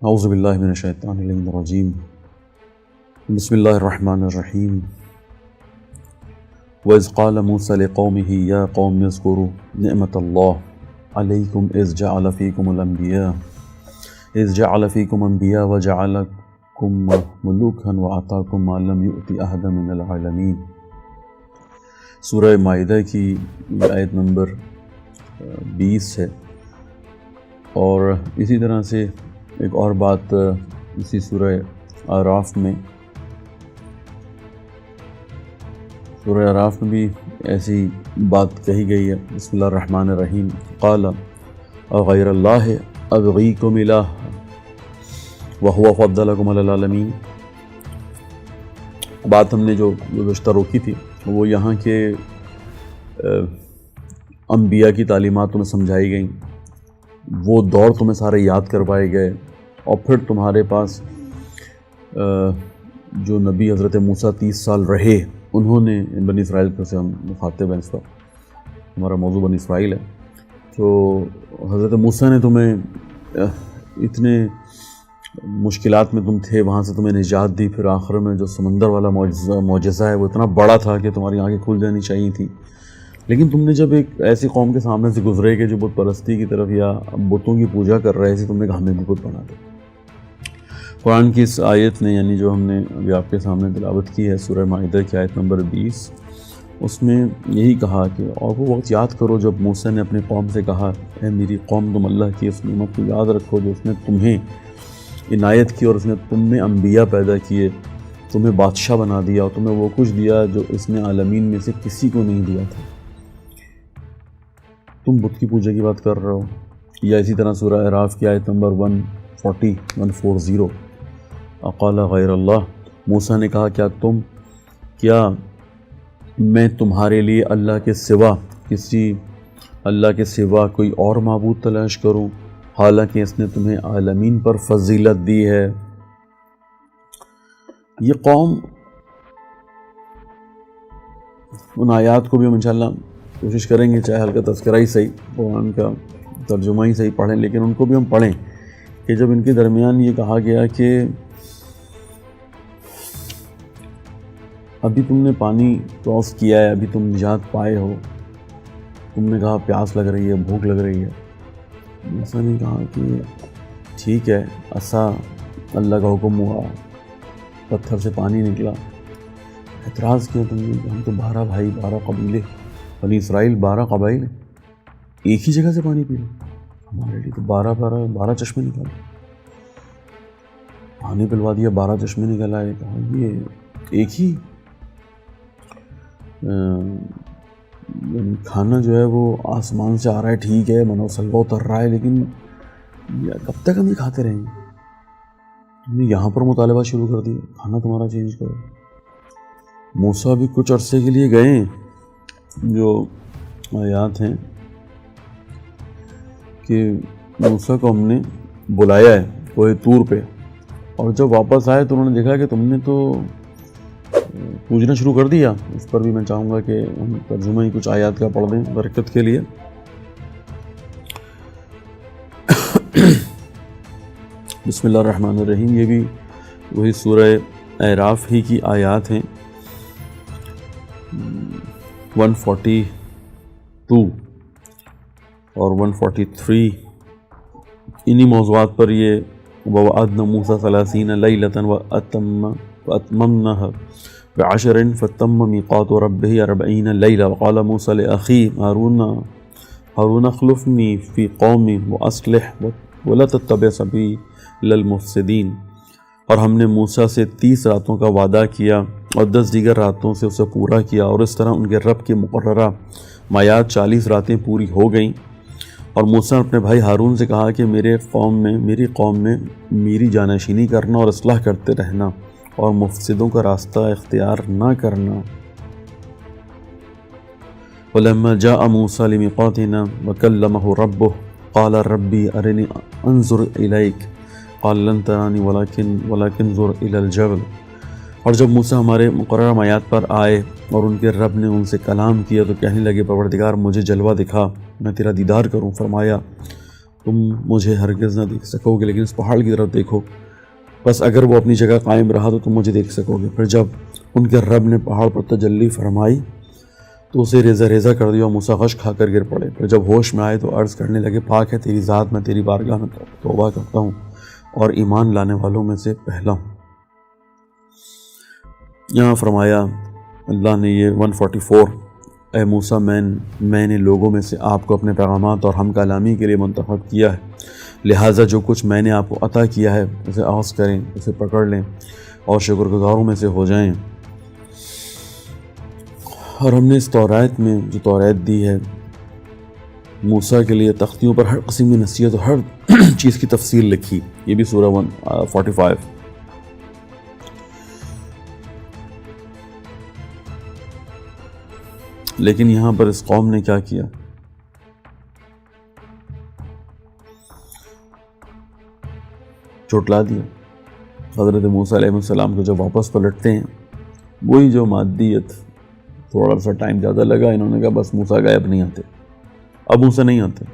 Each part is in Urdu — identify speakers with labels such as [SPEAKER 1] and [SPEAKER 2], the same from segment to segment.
[SPEAKER 1] اعوذ باللہ من الشیطان الرجیم بسم اللہ الرحمن الرحیم وَإِذْ قَالَ مُوسَىٰ لِقَوْمِهِ يَا قَوْمِ اذْكُرُوا نِعْمَةَ اللَّهِ عَلَيْكُمْ إِذْ جَعَلَ فِيكُمُ الْأَنْبِيَاءَ وَجَعَلَكُمْ مُلُوكًا وَآتَاكُمْ مَا لَمْ يُؤْتِ أَحَدًا مِنَ الْعَالَمِينَ۔ سورہ مائدہ کی آیت نمبر 20 ہے، اور اسی طرح سے ایک اور بات اسی سورہ اعراف میں بھی ایسی بات کہی گئی ہے۔ بسم اللہ الرحمن الرحیم۔ قال غیر اللہ ابغیکم الہ وہو فضلکم علی العالمین۔ بات ہم نے جو گزشتہ روکی تھی وہ یہاں کے انبیاء کی تعلیمات تمہیں سمجھائی گئیں، وہ دور تمہیں سارے یاد کروائے گئے، اور پھر تمہارے پاس جو نبی حضرت موسیٰ 30 سال رہے، انہوں نے بنی اسرائیل پر سے ہم مخاطب ہیں، اس وقت ہمارا موضوع بنی اسرائیل ہے، تو حضرت موسیٰ نے تمہیں اتنے مشکلات میں تم تھے، وہاں سے تمہیں نجات دی، پھر آخر میں جو سمندر والا معجزہ ہے وہ اتنا بڑا تھا کہ تمہاری آنکھیں کھل جانی چاہیے تھیں، لیکن تم نے جب ایک ایسی قوم کے سامنے سے گزرے کہ جو بت پرستی کی طرف یا بتوں کی پوجا کر رہے تھے، تم نے کہا ہمیں بھی بت بنا دو۔ قرآن کی اس آیت نے، یعنی جو ہم نے ابھی آپ کے سامنے تلاوت کی ہے سورہ مائدہ کی آیت نمبر 20، اس میں یہی کہا کہ اور وہ وقت یاد کرو جب موسیٰ نے اپنے قوم سے کہا، اے میری قوم، تم اللہ کی اس نعمت کو یاد رکھو جو اس نے تمہیں عنایت کی، اور اس نے تم میں انبیاء پیدا کیے، تمہیں بادشاہ بنا دیا، اور تمہیں وہ کچھ دیا جو اس نے عالمین میں سے کسی کو نہیں دیا تھا۔ تم بت کی پوجا کی بات کر رہے ہو۔ یا اسی طرح سورہ اعراف کی آیت نمبر 140 اقال غیر اللہ۔ موسیٰ نے کہا کیا میں تمہارے لیے اللہ کے سوا کوئی اور معبود تلاش کروں، حالانکہ اس نے تمہیں عالمین پر فضیلت دی ہے۔ یہ قوم، ان آیات کو بھی ہم انشاءاللہ کوشش کریں گے، چاہے ہلکا تذکرہ ہی صحیح، قرآن کا ترجمہ ہی صحیح پڑھیں، لیکن ان کو بھی ہم پڑھیں کہ جب ان کے درمیان یہ کہا گیا کہ ابھی تم نے پانی کراس کیا ہے، ابھی تم نجات پائے ہو، تم نے کہا پیاس لگ رہی ہے، بھوک لگ رہی ہے، موسیٰ نے کہا کہ ٹھیک ہے، عصا اللہ کا حکم ہوا، پتھر سے پانی نکلا۔ اعتراض کیا تم نے کہ ہم تو 12 بھائی، 12 قبیلے، بنی اسرائیل 12 قبائل ایک ہی جگہ سے پانی پی لیں، ہمارے لیے تو 12 چشمے نکالے، پانی پلوا دیا، 12 چشمے نکل آئے۔ کہا یہ ایک ہی کھانا جو ہے وہ آسمان سے آ رہا ہے، ٹھیک ہے، منو سلوا اتر رہا ہے، لیکن کب تک ہم یہ کھاتے رہیں گے؟ تم نے یہاں پر مطالبہ شروع کر دیا، کھانا تمہارا چینج کرو۔ موسیٰ بھی کچھ عرصے کے لیے گئے، جو آیات ہیں کہ موسیٰ کو ہم نے بلایا ہے کوہ طور پہ، اور جب واپس آئے تو انہوں نے دیکھا کہ تم نے تو پوجنا شروع کر دیا۔ اس پر بھی میں چاہوں گا کہ ہم ترجمہ ہی کچھ آیات کا پڑھ دیں برکت کے لیے۔ بسم اللہ الرحمن الرحیم۔ یہ بھی وہی سورہ اعراف ہی کی آیات ہیں، 142 اور 143، انہی موضوعات پر یہ وَوَعَدْنَا مُوسَىٰ 30 لَيْلَةً وَأَتْمَمْنَاهَا بِعَشْرٍ فَتَمَّ مِيقَاتُ رَبِّهِ 40 لَيْلَةً وَقَالَ مُوسَىٰ لِأَخِيهِ هَارُونَ اخْلُفْنِي فِي قَوْمِي وَأَصْلِحْ وَلَا تَتَّبِعْ سَبِيلَ الْمُفْسِدِينَ۔ اور ہم نے موسیٰ سے 30 راتوں کا وعدہ کیا اور 10 دیگر راتوں سے اسے پورا کیا، اور اس طرح ان کے رب کی مقررہ میعاد 40 راتیں پوری ہو گئیں۔ اور موسیٰ نے اپنے بھائی ہارون سے کہا کہ میری قوم میں میری جانشینی کرنا اور اصلاح کرتے رہنا، اور مفسدوں کا راستہ اختیار نہ کرنا۔ وَلَمَّا جَاءَ مُوسَىٰ لِمِيقَاتِنَا وَكَلَّمَهُ رَبُّهُ قَالَ رَبِّي أَرِنِي أَنظُرْ إِلَيْكَ قَالَ لَن تَرَانِي وَلَكِنْ انظُرْ إِلَى الْجَبَلِ۔ اور جب موسیٰ ہمارے مقررہ میعاد پر آئے اور ان کے رب نے ان سے کلام کیا تو کہنے لگے، پروردگار مجھے جلوہ دکھا، میں تیرا دیدار کروں۔ فرمایا تم مجھے ہرگز نہ دیکھ سکو گے، لیکن اس پہاڑ کی طرف دیکھو، بس اگر وہ اپنی جگہ قائم رہا تو تم مجھے دیکھ سکو گے۔ پھر جب ان کے رب نے پہاڑ پر تجلی فرمائی تو اسے ریزہ ریزہ کر دیا اور موسیٰ غش کھا کر گر پڑے۔ پھر جب ہوش میں آئے تو عرض کرنے لگے، پاک ہے تیری ذات، میں تیری بارگاہ میں توبہ کرتا ہوں اور ایمان لانے والوں میں سے پہلا ہوں۔ یہاں فرمایا اللہ نے یہ 144، اے موسیٰ میں نے لوگوں میں سے آپ کو اپنے پیغامات اور ہم کلامی کے لیے منتخب کیا ہے، لہٰذا جو کچھ میں نے آپ کو عطا کیا ہے اسے اخذ کریں، اسے پکڑ لیں اور شکر گزاروں میں سے ہو جائیں۔ اور ہم نے اس توریت میں جو توریت دی ہے موسیٰ کے لیے، تختیوں پر ہر قسم کی نصیحت اور ہر چیز کی تفصیل لکھی۔ یہ بھی سورہ 145۔ لیکن یہاں پر اس قوم نے کیا کیا؟ چٹلا دیا۔ حضرت موسیٰ علیہ السلام کو جب واپس پلٹتے ہیں، وہی جو مادیت، تھوڑا سا ٹائم زیادہ لگا، انہوں نے کہا بس موسیٰ غائب نہیں آتے، اب موسیٰ نہیں آتے۔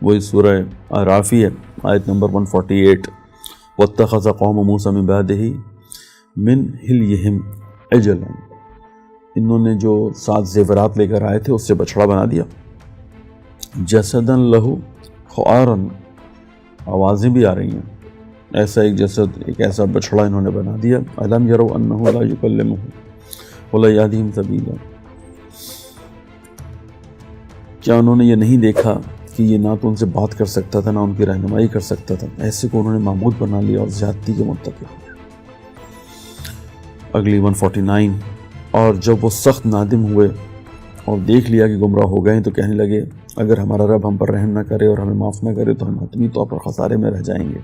[SPEAKER 1] وہی سورہ اعراف ہے، آیت نمبر 148، وَاتَّخَذَ قَوْمُ مُوسَىٰ مِن بَعْدِهِ مِنْ حِلْيِهِمْ عِجْلًا، انہوں نے جو 7 زیورات لے کر آئے تھے اس سے بچڑا بنا دیا۔ جَسَدًا لَهُ خُوَارًا، آوازیں بھی آ رہی ہیں، ایسا ایک جسد، ایک ایسا بچڑا انہوں نے بنا دیا۔ أَلَمْ يَرَوْا أَنَّهُ لَا يُكَلِّمُهُمْ وَلَا يَهْدِيهِمْ سَبِيلًا، کیا انہوں نے یہ نہیں دیکھا کہ یہ نہ تو ان سے بات کر سکتا تھا، نہ ان کی رہنمائی کر سکتا تھا؟ ایسے کو انہوں نے معبود بنا لیا اور زیادتی کے مرتکب ہوئے۔ اگلی 149، اور جب وہ سخت نادم ہوئے اور دیکھ لیا کہ گمراہ ہو گئے تو کہنے لگے، اگر ہمارا رب ہم پر رحم نہ کرے اور ہمیں معاف نہ کرے تو ہم حتمی طور پر خسارے میں رہ جائیں گے۔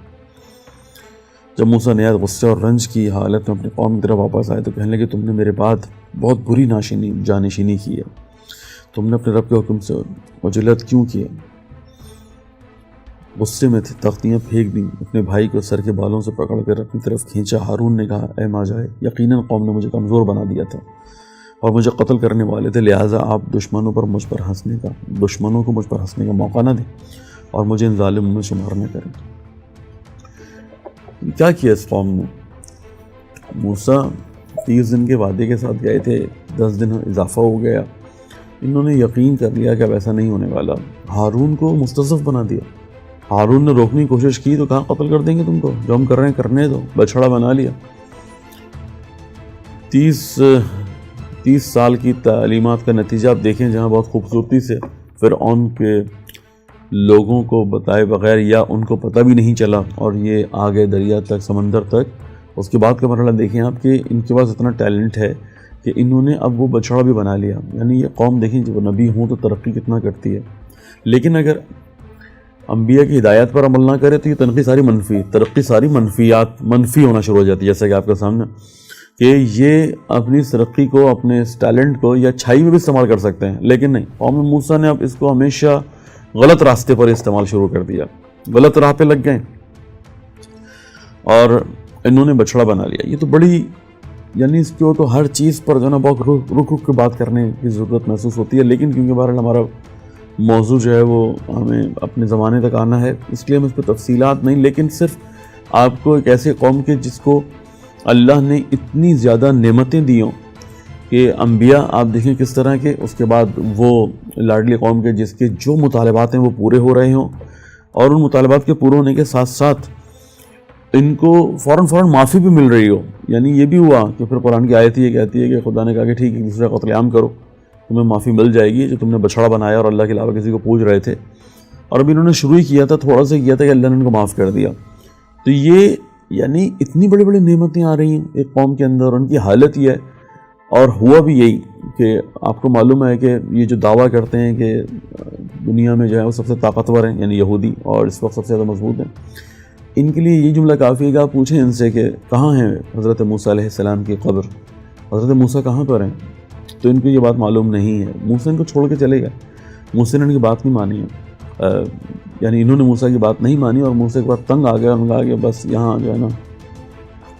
[SPEAKER 1] جب موسیٰ نہایت غصے اور رنج کی حالت میں اپنی قوم کی طرف واپس آئے تو کہنے لگے، تم نے میرے بعد بہت بری جانشینی کی ہے، تم نے اپنے رب کے حکم سے عجلت کیوں کی ہے؟ غصے میں تھے، تختیاں پھینک دیں، اپنے بھائی کو سر کے بالوں سے پکڑ کر اپنی طرف کھینچا۔ ہارون نے کہا، اے ماں جائے، یقیناً قوم نے مجھے کمزور بنا دیا تھا اور مجھے قتل کرنے والے تھے، لہٰذا آپ دشمنوں کو مجھ پر ہنسنے کا موقع نہ دیں اور مجھے ان ظالموں میں شمار نہ کریں۔ کیا کیا اس قوم نے؟ موسیٰ 30 دن کے وعدے کے ساتھ گئے تھے، 10 دن اضافہ ہو گیا، انہوں نے یقین کر لیا کہ اب ایسا نہیں ہونے والا۔ ہارون کو مستضعف بنا دیا، ہارون نے روکنے کی کوشش کی تو کہاں قتل کر دیں گے تم کو، جو ہم کر رہے ہیں کرنے دو، بچڑا بنا لیا۔ 30 سال کی تعلیمات کا نتیجہ آپ دیکھیں، جہاں بہت خوبصورتی سے فرعون کے لوگوں کو بتائے بغیر یا ان کو پتہ بھی نہیں چلا اور یہ آگے دریا تک، سمندر تک۔ اس کے بعد کا مرحلہ دیکھیں آپ کہ ان کے پاس اتنا ٹیلنٹ ہے کہ انہوں نے اب وہ بچڑا بھی بنا لیا۔ یعنی یہ قوم دیکھیں جب نبی ہوں تو ترقی کتنا کرتی ہے، لیکن اگر انبیاء کی ہدایت پر عمل نہ کرے تو یہ ترقی ساری منفی ہونا شروع ہو جاتی ہے، جیسا کہ آپ کے سامنے کہ یہ اپنی اس ترقی کو، اپنے اس ٹیلنٹ کو یا اچھائی میں بھی استعمال کر سکتے ہیں، لیکن نہیں، قوم موسیٰ نے اب اس کو ہمیشہ غلط راستے پر استعمال شروع کر دیا، غلط راہ پہ لگ گئے اور انہوں نے بچڑا بنا لیا۔ یہ تو بڑی، یعنی اس کو تو ہر چیز پر جو ہے نا بہت رک کے بات کرنے کی ضرورت محسوس ہوتی ہے، لیکن کیونکہ بہرحال ہمارا موضوع جو ہے وہ ہمیں اپنے زمانے تک آنا ہے، اس لیے ہم اس پہ تفصیلات نہیں، لیکن صرف آپ کو ایک ایسے قوم کے جس کو اللہ نے اتنی زیادہ نعمتیں دی ہوں کہ انبیاء آپ دیکھیں کس طرح کے، اس کے بعد وہ لاڈلی قوم کے جس کے جو مطالبات ہیں وہ پورے ہو رہے ہوں، اور ان مطالبات کے پورے ہونے کے ساتھ ساتھ ان کو فوراً معافی بھی مل رہی ہو۔ یعنی یہ بھی ہوا کہ پھر قرآن کی آیت یہ کہتی ہے کہ خدا نے کہا کہ ٹھیک ہے، دوسرا قتل عام کرو، تمہیں معافی مل جائے گی، جو تم نے بچڑا بنایا اور اللہ کے علاوہ کسی کو پوج رہے تھے، اور ابھی انہوں نے شروع ہی کیا تھا، تھوڑا سا کیا تھا کہ اللہ نے ان کو معاف کر دیا۔ تو یہ یعنی اتنی بڑی بڑی نعمتیں آ رہی ہیں ایک قوم کے اندر، ان کی حالت یہ ہے، اور ہوا بھی یہی کہ آپ کو معلوم ہے کہ یہ جو دعویٰ کرتے ہیں کہ دنیا میں جو ہے وہ سب سے طاقتور ہیں، یعنی یہودی، اور اس وقت سب سے زیادہ مضبوط ہیں، ان کے لیے یہ جملہ کافی ہے کہ آپ پوچھیں ان سے کہ کہاں ہے حضرت موسیٰ علیہ السلام کی قبر، حضرت موسیٰ کہاں پر ہیں، تو ان کو یہ بات معلوم نہیں ہے۔ موسیٰ ان کو چھوڑ کے چلے گئے، موسیٰ نے ان کی بات نہیں مانی ہے، یعنی انہوں نے موسیٰ کی بات نہیں مانی، اور موسیٰ ایک بار تنگ آ گیا، انہوں نے کہا کہ بس یہاں جو ہے نا،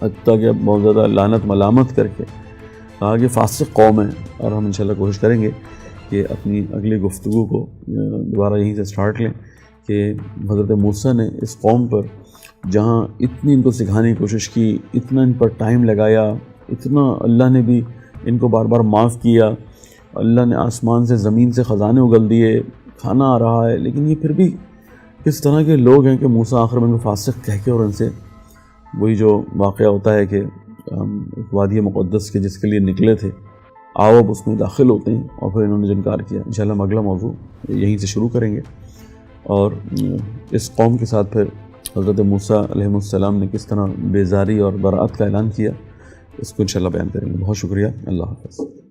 [SPEAKER 1] حتیٰ کہ بہت زیادہ لعنت ملامت کر کے کہا کہ فاسق قوم ہے۔ اور ہم انشاءاللہ کوشش کریں گے کہ اپنی اگلی گفتگو کو دوبارہ یہیں سے سٹارٹ لیں کہ حضرت موسیٰ نے اس قوم پر جہاں اتنی ان کو سکھانے کی کوشش کی، اتنا ان پر ٹائم لگایا، اتنا اللہ نے بھی ان کو بار بار معاف کیا، اللہ نے آسمان سے زمین سے خزانے اگل دیے، کھانا آ رہا ہے، لیکن یہ پھر بھی کس طرح کے لوگ ہیں کہ موسیٰ آخر میں ان کو فاسق کہہ کے اور ان سے وہی جو واقعہ ہوتا ہے کہ ایک وادی مقدس کے جس کے لیے نکلے تھے، آؤ اب اس میں داخل ہوتے ہیں، اور پھر انہوں نے جو انکار کیا۔ انشاءاللہ ہم اگلا موضوع یہیں سے شروع کریں گے، اور اس قوم کے ساتھ پھر حضرت موسیٰ علیہ السلام نے کس طرح بیزاری اور برات کا اعلان کیا، اس کو انشاءاللہ بیان کریں گے۔ بہت شکریہ، اللہ حافظ۔